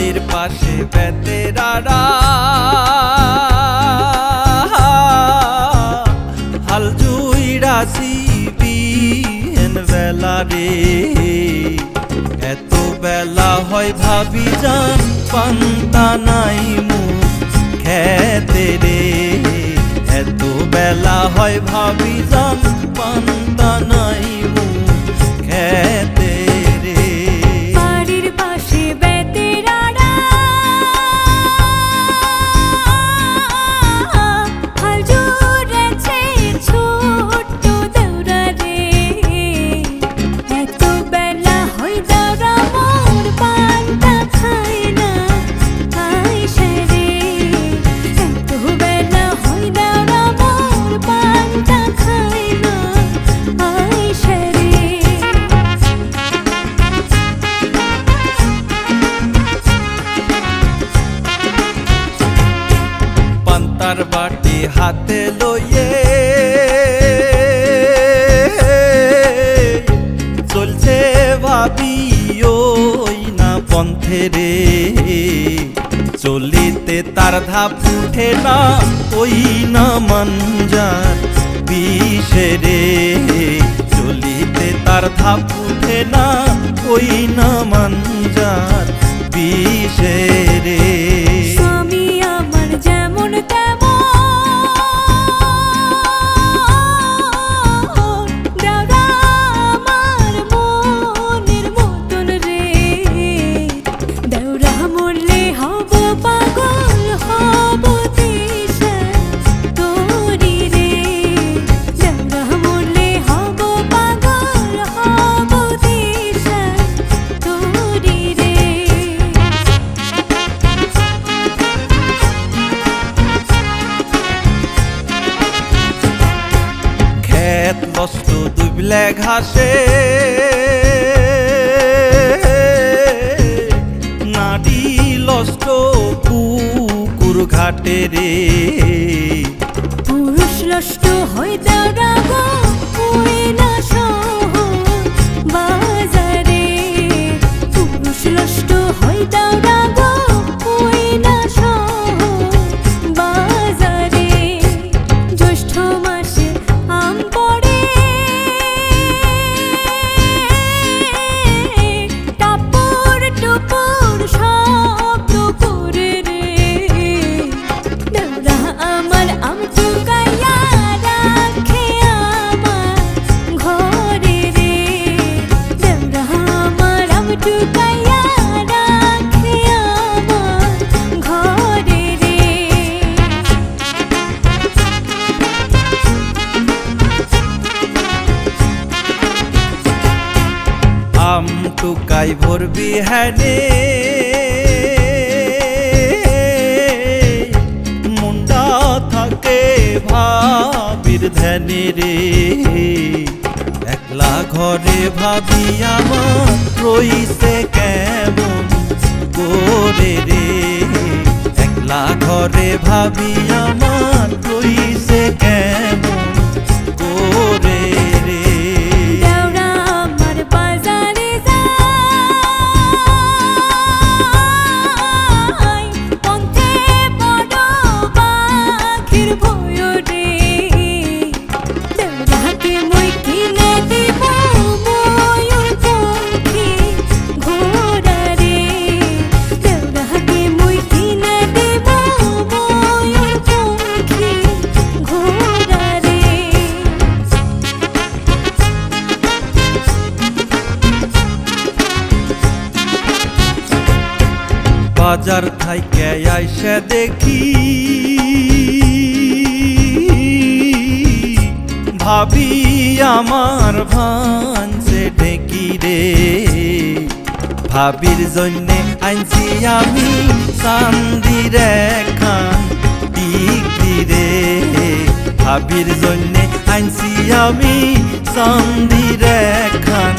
বাড়ির পাশে বেতেরারা হাল জুইরাছি বিহেন বেলা রে। এত বেলা হয় ভাবি জান পান্তা নাই মুখ খেতে রে। এত বেলা হয় ভাবি জান পান্তা নাই মুখ খেতে রে। বাড়ির পাশে বেতেরারা হাল জুড়েছে ছোট্ট দেউরা রে। এত বেলা হয় দেউরা মোর পান্তা খায় না আইসা রে। এত বেলা হয় দেউরা মোর পান্তা খায় না আইসা রে। পান্তার বাটি হাতে লইয়ে চলছে ভাবি ওই না পন্থে রে। চলিতে তার ধাপ উঠে না ওই না মানজার বিষে রে। চলিতে তার ধাপ উঠে না ওই না মানজার বিষে রে। স্বামী আমার যেমন তেমন দেউরা আমার মনের মতন রে। দেউরা মরলে হব পাগল হব দিশা তোরি রে। দেউরা মরলে হব পাগল হব দিশা তোরি রে। ক্ষেত নষ্ট দুবলে ঘাসে নাডি লষ্ট পুকুর ঘাটে রে। পুরুষ লষ্ট হয় দেউরা গো ওই না শহর বাজারে। পুরুষ লষ্ট হয় দেউরা গো ওই না শহর বাজারে। জ্যৈষ্ঠ মাসে আম পড়ে টাপুর টুপুর শব্দ করে রে। দেউরা আমার আম চুকাইয়া রাখে আমার ঘরে রে। দেউরা আমার আম চুকাইয়া রাখে আমার ঘরে রে। আম টুকাই ভরবি হ্যানে মুন্ডা থাকে ভাবির ধ্যানে রে। একলা ঘরে ভাবি আমার রইছে কেমন করে রে। একলা ঘরে ভাবি আমার রইছে কেমন করে রে। দেউরা আমার বাজারে যায় পন্থে বড় পাখির ভয় রে। দেউরাকে মই কিনে দিব ময়ূর পঙ্খী ঘোড়া রে। দেউরাকে মই কিনে দিব ময়ূর পঙ্খী ঘোড়া রে। বাজার থাইকে আইসা দেখি ভাবি আমার ভানছে ঢেকি রে। ভাবির জন্যে আনছি আমি চান্দির একখান টিকলি রে। ভাবির জন্যে আনছি আমি চান্দির একখান